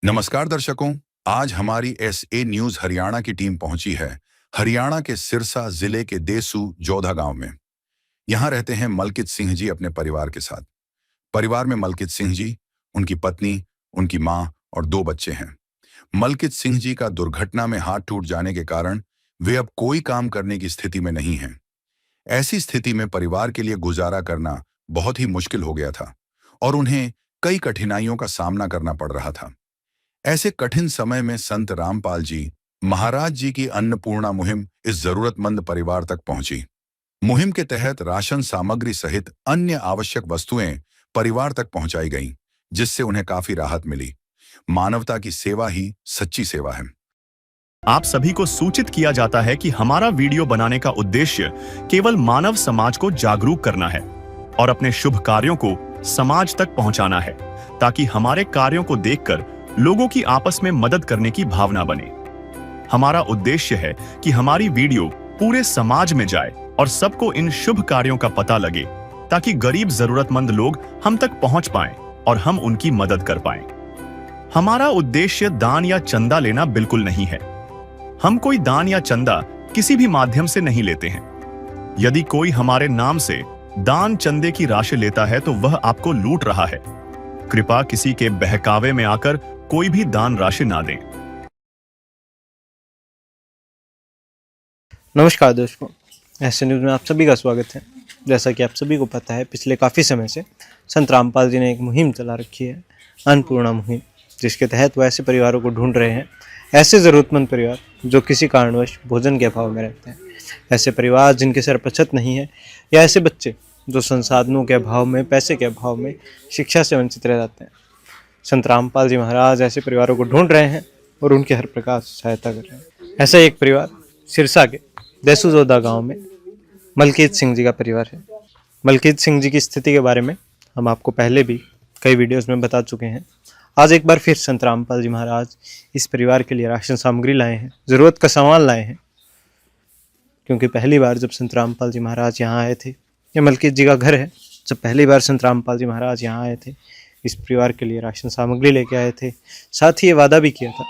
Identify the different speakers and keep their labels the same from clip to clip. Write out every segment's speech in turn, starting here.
Speaker 1: नमस्कार दर्शकों, आज हमारी एसए न्यूज हरियाणा की टीम पहुंची है हरियाणा के सिरसा जिले के देसू जोधा गांव में। यहां रहते हैं मलकित सिंह जी अपने परिवार के साथ। परिवार में मलकित सिंह जी, उनकी पत्नी, उनकी मां और 2 बच्चे हैं। मलकित सिंह जी का दुर्घटना में हाथ टूट जाने के कारण वे अब कोई काम करने की स्थिति में नहीं हैं। ऐसी स्थिति में परिवार के लिए गुजारा करना बहुत ही मुश्किल हो गया था और उन्हें कई कठिनाइयों का सामना करना पड़ रहा था। ऐसे कठिन समय में संत रामपाल जी महाराज जी की अन्नपूर्णा मुहिम इस जरूरतमंद परिवार तक पहुंची। मुहिम के तहत राशन सामग्री सहित अन्य आवश्यक वस्तुएं परिवार तक पहुंचाई गईं, जिससे उन्हें काफी राहत मिली। मानवता की सेवा ही सच्ची सेवा है।
Speaker 2: आप सभी को सूचित किया जाता है कि हमारा वीडियो बनाने का उद्देश्य केवल मानव समाज को जागरूक करना है और अपने शुभ कार्यों को समाज तक पहुंचाना है, ताकि हमारे कार्यों को देखकर लोगों की आपस में मदद करने की भावना बने। हमारा उद्देश्य है कि हमारी वीडियो पूरे समाज में जाए और सबको इन शुभ कार्यों का पता लगे, ताकि गरीब जरूरतमंद लोग हम तक पहुंच पाएं और हम उनकी मदद कर पाएं। हमारा उद्देश्य दान या चंदा लेना बिल्कुल नहीं है। हम कोई दान या चंदा किसी भी माध्यम से नहीं लेते हैं। यदि कोई हमारे नाम से दान चंदे की राशि लेता है तो वह आपको लूट रहा है। कृपया किसी के बहकावे में आकर कोई भी दान राशि ना दें।
Speaker 3: नमस्कार दोस्तों, एसए न्यूज़ में आप सभी का स्वागत है। जैसा कि आप सभी को पता है, पिछले काफ़ी समय से संत रामपाल जी ने एक मुहिम चला रखी है, अन्नपूर्णा मुहिम, जिसके तहत वो ऐसे परिवारों को ढूंढ रहे हैं, ऐसे ज़रूरतमंद परिवार जो किसी कारणवश भोजन के अभाव में रहते हैं, ऐसे परिवार जिनके सर पर छत नहीं है, या ऐसे बच्चे जो संसाधनों के अभाव में, पैसे के अभाव में शिक्षा से वंचित रह जाते हैं। संत रामपाल जी महाराज ऐसे परिवारों को ढूंढ रहे हैं और उनके हर प्रकार से सहायता कर रहे हैं। ऐसा एक परिवार सिरसा के देसू जोधा गांव में मलकित सिंह जी का परिवार है। मलकित सिंह जी की स्थिति के बारे में हम आपको पहले भी कई वीडियोस में बता चुके हैं। आज एक बार फिर संत रामपाल जी महाराज इस परिवार के लिए राशन सामग्री लाए हैं, ज़रूरत का सामान लाए हैं, क्योंकि पहली बार जब संत रामपाल जी महाराज यहाँ आए थे, ये मलकित जी का घर है, जब पहली बार संत रामपाल जी महाराज यहाँ आए थे, इस परिवार के लिए राशन सामग्री लेके आए थे। साथ ही ये वादा भी किया था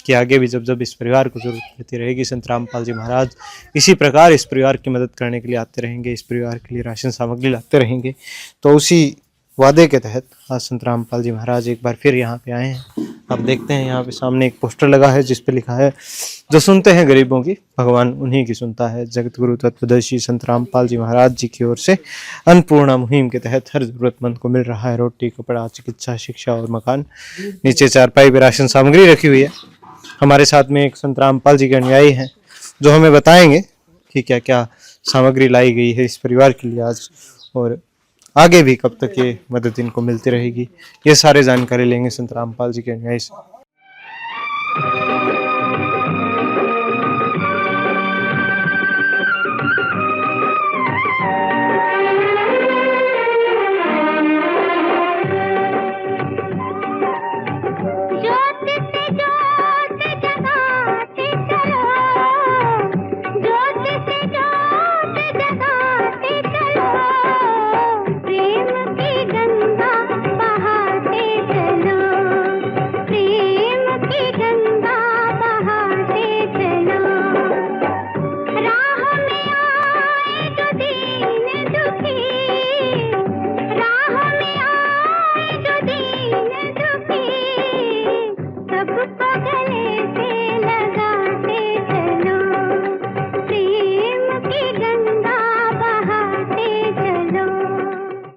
Speaker 3: कि आगे भी जब जब इस परिवार को जरूरत पड़ती रहेगी, संत रामपाल जी महाराज इसी प्रकार इस परिवार की मदद करने के लिए आते रहेंगे, इस परिवार के लिए राशन सामग्री लाते रहेंगे। तो उसी वादे के तहत आज संत रामपाल जी महाराज एक बार फिर यहाँ पे आए हैं। आप देखते हैं यहाँ पे सामने एक पोस्टर लगा है, जिस पे लिखा है, जो सुनते हैं गरीबों की, भगवान उन्हीं की सुनता है। जगत गुरु तत्वदर्शी संत रामपाल जी महाराज जी की ओर से अन्नपूर्णा मुहिम के तहत हर जरूरतमंद को मिल रहा है रोटी, कपड़ा, चिकित्सा, शिक्षा और मकान। नीचे चारपाई पे राशन सामग्री रखी हुई है। हमारे साथ में एक संत रामपाल जी के अनुयायी हैं, जो हमें बताएंगे कि क्या क्या सामग्री लाई गई है इस परिवार के लिए आज, और आगे भी कब तक ये मदद इनको मिलती रहेगी। ये सारे जानकारी लेंगे संत रामपाल जी के अनुयायी से।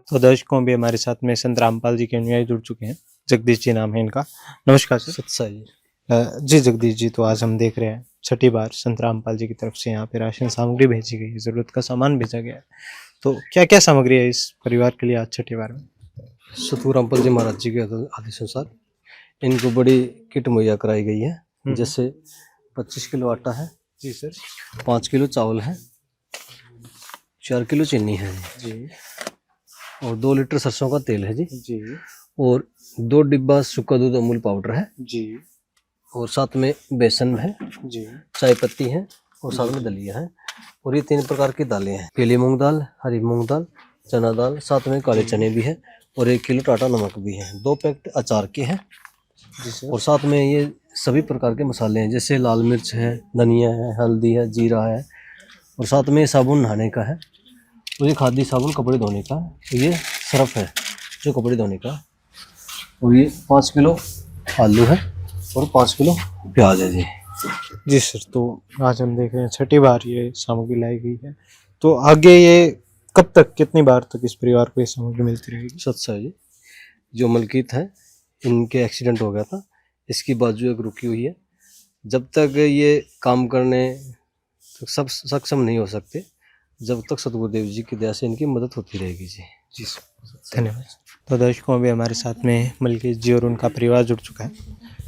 Speaker 3: तो दर्शकों, भी हमारे साथ में संत रामपाल जी के अनुयायी जुड़ चुके हैं। जगदीश जी नाम है इनका। नमस्कार सर।
Speaker 4: सत्साई
Speaker 3: जी जगदीश जी, तो आज हम देख रहे हैं छठी बार संत रामपाल जी की तरफ से यहाँ पे राशन सामग्री भेजी गई है, जरूरत का सामान भेजा गया है। तो क्या क्या सामग्री है इस परिवार के लिए आज छठी बार में?
Speaker 4: सतगुरु रामपाल जी महाराज जी के आदेश अनुसार इनको बड़ी किट मुहैया कराई गई है। जैसे 25 किलो आटा है
Speaker 3: जी सर,
Speaker 4: 5 किलो चावल है, 4 किलो चीनी है
Speaker 3: जी,
Speaker 4: और 2 लीटर सरसों का तेल है जी, और 2 डिब्बा सूखा दूध अमूल पाउडर है
Speaker 3: जी,
Speaker 4: और साथ में बेसन है
Speaker 3: जी,
Speaker 4: चाय पत्ती है और साथ में दलिया है। और ये 3 प्रकार की दालें हैं, पीली मूंग दाल, हरी मूंग दाल, चना दाल, साथ में काले चने भी है और 1 किलो टाटा नमक भी है। 2 पैकेट अचार के हैं
Speaker 3: जी सर।
Speaker 4: और साथ में ये सभी प्रकार के मसाले हैं, जैसे लाल मिर्च है, धनिया है, हल्दी है, जीरा है, और साथ में साबुन नहाने का है, और ये खादी साबुन कपड़े धोने का, और ये सर्फ है जो कपड़े धोने का, और ये 5 किलो आलू है और 5 किलो प्याज है जी।
Speaker 3: जी सर, तो आज हम देख रहे हैं छठी बार ये सामग्री लाई गई है, तो आगे ये कब तक, कितनी बार तक इस परिवार को ये सामग्री मिलती रहेगी?
Speaker 4: सच है जी। जो मलकीत है, इनके एक्सीडेंट हो गया था, इसकी बाजू एक रुकी हुई है। जब तक ये काम करने तक सब सक्षम नहीं हो सकते, जब तक सतगुरुदेव जी की दया से इनकी मदद होती रहेगी जी।
Speaker 3: जी सर, धन्यवाद। तो दर्शकों, अभी हमारे साथ में मलकीत जी और उनका परिवार जुड़ चुका है।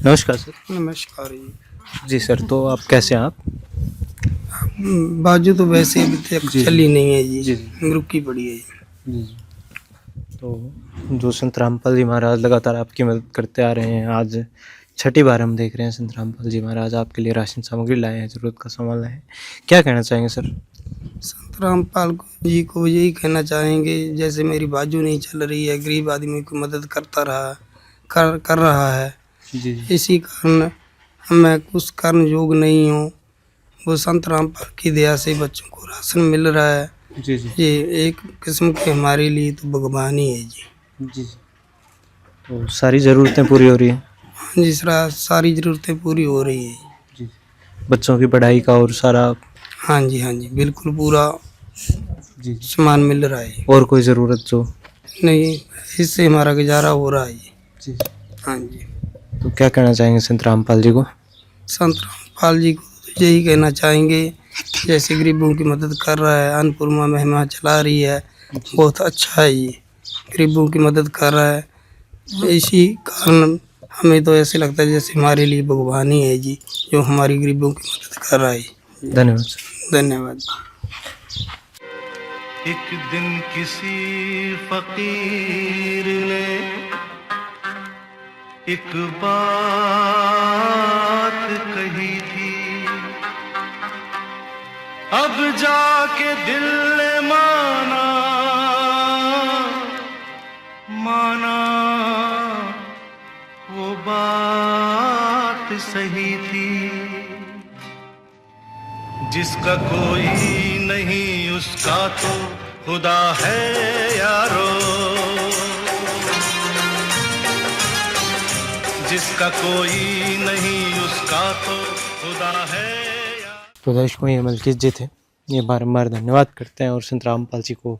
Speaker 3: नमस्कार सर।
Speaker 5: नमस्कार जी।
Speaker 3: जी सर, तो आप कैसे हैं आप?
Speaker 5: बाजू तो वैसे अभी तक चली नहीं है जी,
Speaker 3: जी।
Speaker 5: रुकी पड़ी है जी।
Speaker 3: तो जो संत रामपाल जी महाराज लगातार आपकी मदद करते आ रहे हैं, आज छठी बार हम देख रहे हैं संत रामपाल जी महाराज आपके लिए राशन सामग्री लाए हैं, ज़रूरत का सामान लाए हैं, क्या कहना चाहेंगे सर?
Speaker 5: संत रामपाल जी को यही कहना चाहेंगे, जैसे मेरी बाजू नहीं चल रही है, गरीब आदमी की मदद करता रहा कर रहा है,
Speaker 3: जी
Speaker 5: इसी कारण मैं कुछ कारण योग नहीं हूँ। वो संत रामपाल की दया से बच्चों को राशन मिल रहा है
Speaker 3: जी जी
Speaker 5: जी। एक किस्म के हमारे लिए तो भगवान ही है जी।
Speaker 3: जी। तो सारी ज़रूरतें पूरी हो रही हैं?
Speaker 5: हाँ जी, सारी ज़रूरतें पूरी हो रही है
Speaker 3: जी। बच्चों की पढ़ाई का और सारा?
Speaker 5: हाँ जी, बिल्कुल पूरा
Speaker 3: जी।
Speaker 5: सामान मिल रहा है।
Speaker 3: और कोई ज़रूरत जो?
Speaker 5: नहीं, इससे हमारा गुजारा हो रहा है
Speaker 3: जी।
Speaker 5: हाँ जी।
Speaker 3: तो क्या कहना चाहेंगे संत रामपाल जी को?
Speaker 5: संत रामपाल जी को तो यही कहना चाहेंगे, जैसे गरीबों की मदद कर रहा है, अन्नपूर्णा महिमा चला रही है, बहुत अच्छा है ये, गरीबों की मदद कर रहा है। इसी कारण हमें तो ऐसे लगता है जैसे हमारे लिए भगवान ही है जी, जो हमारी गरीबों की मदद कर रहा है।
Speaker 3: धन्यवाद सर।
Speaker 5: धन्यवाद।
Speaker 6: एक दिन किसी फकीर ने एक बात कही थी, अब जाके दिल ने माना वो बात सही थी। जिसका कोई नहीं उसका तो खुदा है यारो, जिसका कोई नहीं उसका तो खुदा है यारो।
Speaker 3: तो दर्शकों, ये मलकीत जी थे, ये बारंबार धन्यवाद करते हैं और संत रामपाल जी को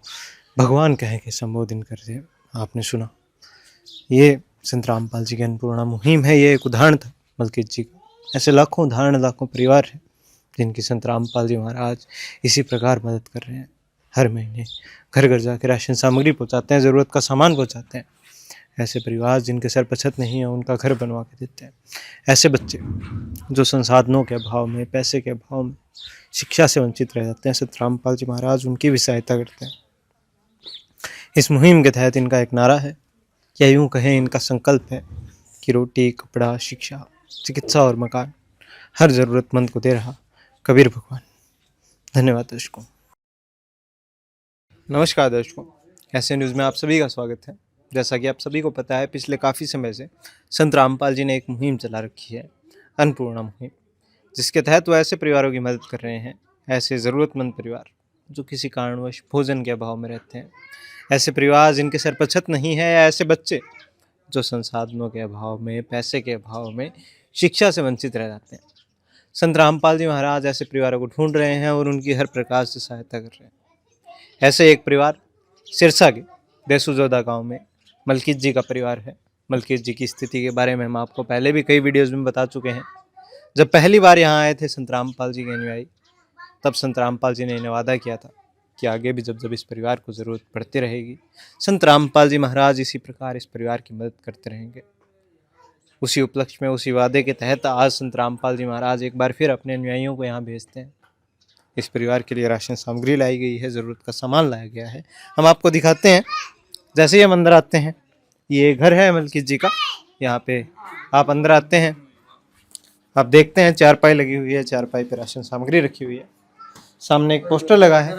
Speaker 3: भगवान कह के संबोधन करते हैं। आपने सुना, ये संत रामपाल जी की अन्नपूर्णा मुहिम है, ये एक उदाहरण था मलकीत जी का। ऐसे लाखों उदाहरण, लाखों परिवार हैं जिनकी संत रामपाल जी महाराज इसी प्रकार मदद कर रहे हैं। हर महीने घर घर जाकर राशन सामग्री पहुंचाते हैं, ज़रूरत का सामान पहुंचाते हैं। ऐसे परिवार जिनके सर पर छत नहीं है, उनका घर बनवा के देते हैं। ऐसे बच्चे जो संसाधनों के अभाव में, पैसे के अभाव में शिक्षा से वंचित रह जाते हैं, संत रामपाल जी महाराज उनकी भी सहायता करते हैं। इस मुहिम के तहत इनका एक नारा है, या यूँ कहें इनका संकल्प है कि रोटी, कपड़ा, शिक्षा, चिकित्सा और मकान हर ज़रूरतमंद को दे रहा कबीर भगवान। धन्यवाद दर्शकों। नमस्कार दर्शकों, ऐसे न्यूज़ में आप सभी का स्वागत है। जैसा कि आप सभी को पता है, पिछले काफ़ी समय से संत रामपाल जी ने एक मुहिम चला रखी है, अन्नपूर्णा मुहिम, जिसके तहत वो ऐसे परिवारों की मदद कर रहे हैं, ऐसे ज़रूरतमंद परिवार जो किसी कारणवश भोजन के अभाव में रहते हैं, ऐसे परिवार जिनके सर पर छत नहीं है, या ऐसे बच्चे जो संसाधनों के अभाव में, पैसे के अभाव में शिक्षा से वंचित रह जाते हैं। संत रामपाल जी महाराज ऐसे परिवारों को ढूंढ रहे हैं और उनकी हर प्रकार से सहायता कर रहे हैं। ऐसे एक परिवार सिरसा के देसूजोधा गांव में मलकीत जी का परिवार है। मलकीत जी की स्थिति के बारे में हम आपको पहले भी कई वीडियोज़ में बता चुके हैं। जब पहली बार यहाँ आए थे संत रामपाल जी के अनुयायी, तब संत रामपाल जी ने इन्हें वादा किया था कि आगे भी जब इस परिवार को ज़रूरत पड़ती रहेगी, संत रामपाल जी महाराज इसी प्रकार इस परिवार की मदद करते रहेंगे। उसी उपलक्ष्य में, उसी वादे के तहत आज संत रामपाल जी महाराज एक बार फिर अपने अनुयायियों को यहाँ भेजते हैं। इस परिवार के लिए राशन सामग्री लाई गई है, ज़रूरत का सामान लाया गया है। हम आपको दिखाते हैं। जैसे ही हम अंदर आते हैं, ये घर है मलकीत जी का। यहाँ पे आप अंदर आते हैं, आप देखते हैं चारपाई लगी हुई है, चारपाई पे राशन सामग्री रखी हुई है। सामने एक पोस्टर लगा है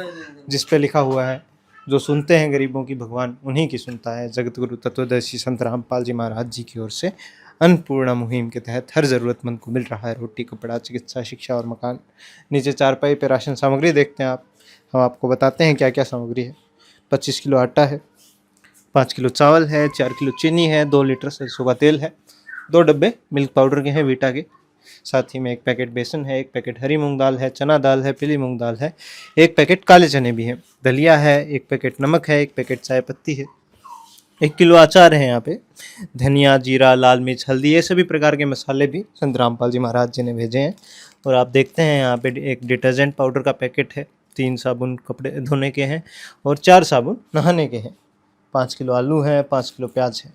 Speaker 3: जिस पे लिखा हुआ है, जो सुनते हैं गरीबों की भगवान उन्हीं की सुनता है। जगत गुरु तत्वदर्शी संत रामपाल जी महाराज जी की ओर से अन्नपूर्णा मुहिम के तहत हर ज़रूरतमंद को मिल रहा है रोटी, कपड़ा, चिकित्सा, शिक्षा और मकान। नीचे चारपाई पे राशन सामग्री देखते हैं आप। हम आपको बताते हैं क्या क्या सामग्री है। 25 किलो आटा है, 5 किलो चावल है, 4 किलो चीनी है, 2 लीटर सरसों का तेल है, 2 डब्बे मिल्क पाउडर के हैं वीटा के, साथ ही में 1 पैकेट बेसन है, 1 पैकेट हरी मूंग दाल है, चना दाल है, पीली मूंग दाल है, 1 पैकेट काले चने भी हैं, दलिया है, 1 पैकेट नमक है, 1 पैकेट चाय पत्ती है, 1 किलो अचार है यहाँ पे, धनिया, जीरा, लाल मिर्च, हल्दी, ये सभी प्रकार के मसाले भी संत रामपाल जी महाराज जी ने भेजे हैं। और आप देखते हैं यहाँ पे एक डिटर्जेंट पाउडर का पैकेट है, 3 साबुन कपड़े धोने के हैं और 4 साबुन नहाने के हैं, 5 किलो आलू है, 5 किलो प्याज है।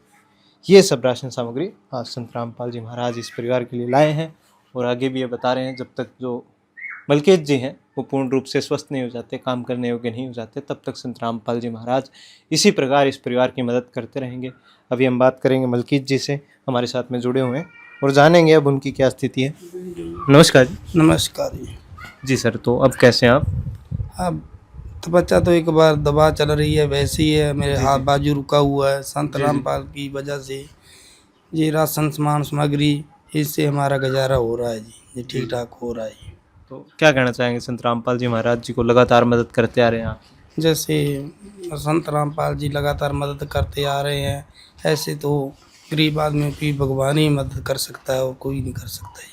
Speaker 3: ये सब राशन सामग्री आज संत रामपाल जी महाराज इस परिवार के लिए लाए हैं। और आगे भी ये बता रहे हैं, जब तक जो मलकीत जी हैं वो पूर्ण रूप से स्वस्थ नहीं हो जाते, काम करने योग्य नहीं हो जाते, तब तक संत रामपाल जी महाराज इसी प्रकार इस परिवार की मदद करते रहेंगे। अभी हम बात करेंगे मलकीत जी से, हमारे साथ में जुड़े हुए हैं, और जानेंगे अब उनकी क्या स्थिति है। नमस्कार जी।
Speaker 5: नमस्कार जी।
Speaker 3: जी सर, तो अब कैसे हैं आप?
Speaker 5: अब तो बच्चा तो एक बार दवा चल रही है, वैसे ही है, मेरे हाथ बाजू रुका हुआ है। संत रामपाल की वजह से ये राशन सामान सामग्री, इससे हमारा गुजारा हो रहा है जी, ये ठीक ठाक हो रहा है जी।
Speaker 3: तो क्या कहना चाहेंगे, संत रामपाल जी महाराज जी को लगातार मदद करते आ रहे हैं आप?
Speaker 5: जैसे संत रामपाल जी लगातार मदद करते आ रहे हैं, ऐसे तो गरीब आदमी की भगवान ही मदद कर सकता है और कोई नहीं कर सकता है।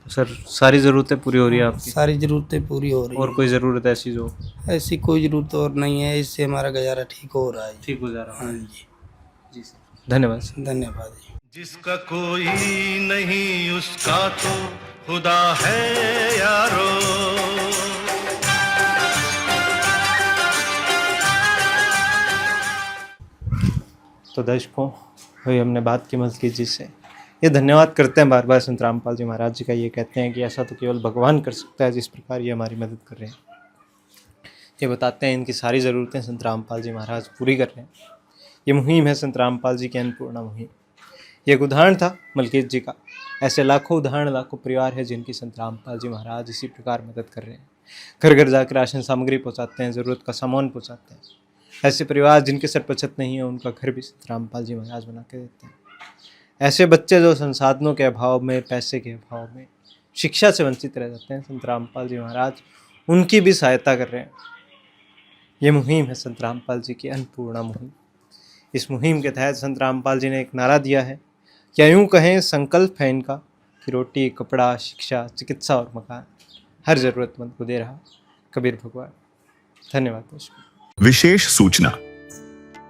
Speaker 3: तो सर, सारी ज़रूरतें पूरी हो रही है आपकी?
Speaker 5: सारी ज़रूरतें पूरी हो रही
Speaker 3: और
Speaker 5: हैं।
Speaker 3: कोई ज़रूरत ऐसी जो?
Speaker 5: ऐसी कोई ज़रूरत और नहीं है, इससे हमारा गुजारा ठीक हो रहा है।
Speaker 3: ठीक हो जा रहा
Speaker 5: हाँ
Speaker 3: है।
Speaker 5: जी,
Speaker 3: जी सर, धन्यवाद सर।
Speaker 5: धन्यवाद जी।
Speaker 6: जिसका कोई नहीं उसका तो खुदा है यारो।
Speaker 3: तो दर्शकों, वही हमने बात की मलकीत जी से। ये धन्यवाद करते हैं बार बार संत रामपाल जी महाराज जी का, ये कहते हैं कि ऐसा तो केवल भगवान कर सकता है जिस प्रकार ये हमारी मदद कर रहे हैं। ये बताते हैं इनकी सारी ज़रूरतें संत रामपाल जी महाराज पूरी कर रहे हैं। ये मुहिम है संत रामपाल जी की अन्नपूर्णा मुहिम। ये एक उदाहरण था मलकीत जी का। ऐसे लाखों उदाहरण, लाखों परिवार है जिनकी संत रामपाल जी महाराज इसी प्रकार मदद कर रहे हैं। घर घर जाकर राशन सामग्री पहुँचाते हैं, ज़रूरत का सामान पहुँचाते हैं। ऐसे परिवार जिनके सर पर छत नहीं है, उनका घर भी संत रामपाल जी महाराज बना के देते हैं। ऐसे बच्चे जो संसाधनों के अभाव में, पैसे के अभाव में, शिक्षा से वंचित रह जाते हैं, संत रामपाल जी महाराज उनकी भी सहायता कर रहे हैं। ये मुहिम है संत रामपाल जी की अन्नपूर्णा मुहिम। इस मुहिम के तहत संत रामपाल जी ने एक नारा दिया है, या यूँ कहें संकल्प है इनका, कि रोटी, कपड़ा, शिक्षा, चिकित्सा और मकान हर ज़रूरतमंद को दे रहा कबीर भगवान। धन्यवाद दोस्तों।
Speaker 2: विशेष सूचना,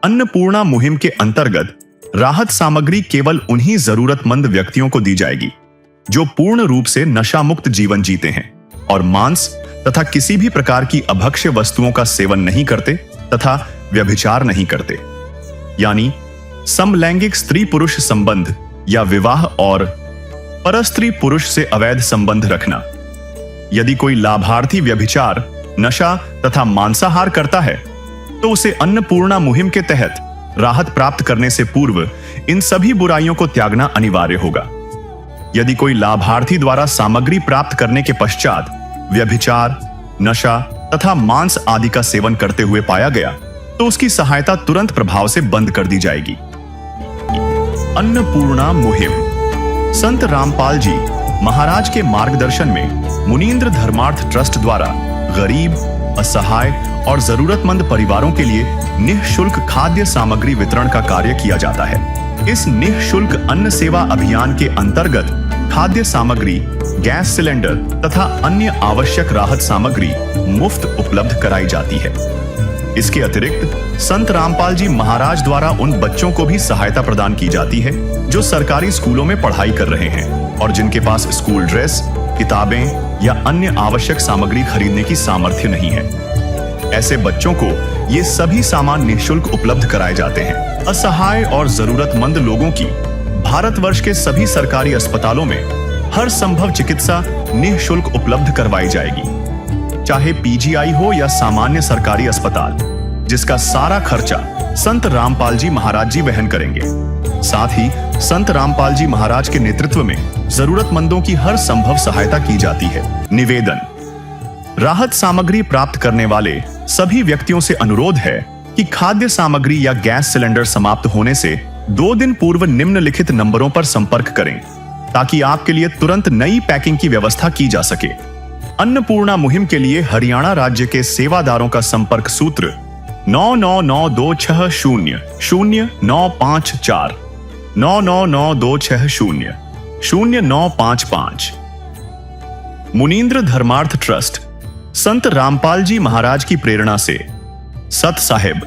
Speaker 2: अन्नपूर्णा मुहिम के अंतर्गत राहत सामग्री केवल उन्हीं जरूरतमंद व्यक्तियों को दी जाएगी जो पूर्ण रूप से नशा मुक्त जीवन जीते हैं और मांस तथा किसी भी प्रकार की अभक्ष्य वस्तुओं का सेवन नहीं करते तथा व्यभिचार नहीं करते, यानी समलैंगिक स्त्री पुरुष संबंध या विवाह और परस्त्री पुरुष से अवैध संबंध रखना। यदि कोई लाभार्थी व्यभिचार, नशा तथा मांसाहार करता है तो उसे अन्नपूर्णा मुहिम के तहत राहत प्राप्त करने से पूर्व इन सभी बुराइयों को त्यागना अनिवार्य होगा। यदि कोई लाभार्थी द्वारा सामग्री प्राप्त करने के पश्चात व्यभिचार, नशा तथा मांस आदि का सेवन करते हुए पाया गया तो उसकी सहायता तुरंत प्रभाव से बंद कर दी जाएगी। अन्नपूर्णा मुहिम संत रामपाल जी महाराज के मार्गदर्शन में मुनीन्द्र धर्मार्थ ट्रस्ट द्वारा गरीब, असहाय और जरूरतमंद परिवारों के लिए निःशुल्क खाद्य सामग्री वितरण का कार्य किया जाता है। इस निःशुल्क अन्न सेवा अभियान के अंतर्गत खाद्य सामग्री, गैस सिलेंडर तथा अन्य आवश्यक राहत सामग्री मुफ्त उपलब्ध कराई जाती है। इसके अतिरिक्त संत रामपाल जी महाराज द्वारा उन बच्चों को भी सहायता प्रदान की जाती है जो सरकारी स्कूलों में पढ़ाई कर रहे हैं और जिनके पास स्कूल ड्रेस, किताबें या अन्य आवश्यक सामग्री खरीदने की सामर्थ्य नहीं है। ऐसे बच्चों को ये सभी सामान निःशुल्क उपलब्ध कराए जाते हैं। असहाय और जरूरतमंद लोगों की भारतवर्ष के सभी सरकारी अस्पतालों में हर संभव चिकित्सा निःशुल्क उपलब्ध करवाई जाएगी, चाहे पीजीआई हो या सामान्य सरकारी अस्पताल, जिसका सारा खर्चा संत रामपाल जी महाराज जी वहन करेंगे। साथ ही संत रामपाल जी महाराज के नेतृत्व में जरूरतमंदों की हर संभव सहायता की जाती है। निवेदन, राहत सामग्री प्राप्त करने वाले सभी व्यक्तियों से अनुरोध है कि खाद्य सामग्री या गैस सिलेंडर समाप्त होने से 2 दिन पूर्व निम्नलिखित नंबरों पर संपर्क करें ताकि आपके लिए तुरंत नई पैकिंग की व्यवस्था की जा सके। अन्नपूर्णा मुहिम के लिए हरियाणा राज्य के सेवादारों का संपर्क सूत्र 9992600954 9992600955। मुनींद्र धर्मार्थ ट्रस्ट संत रामपाल जी महाराज की प्रेरणा से सत साहिब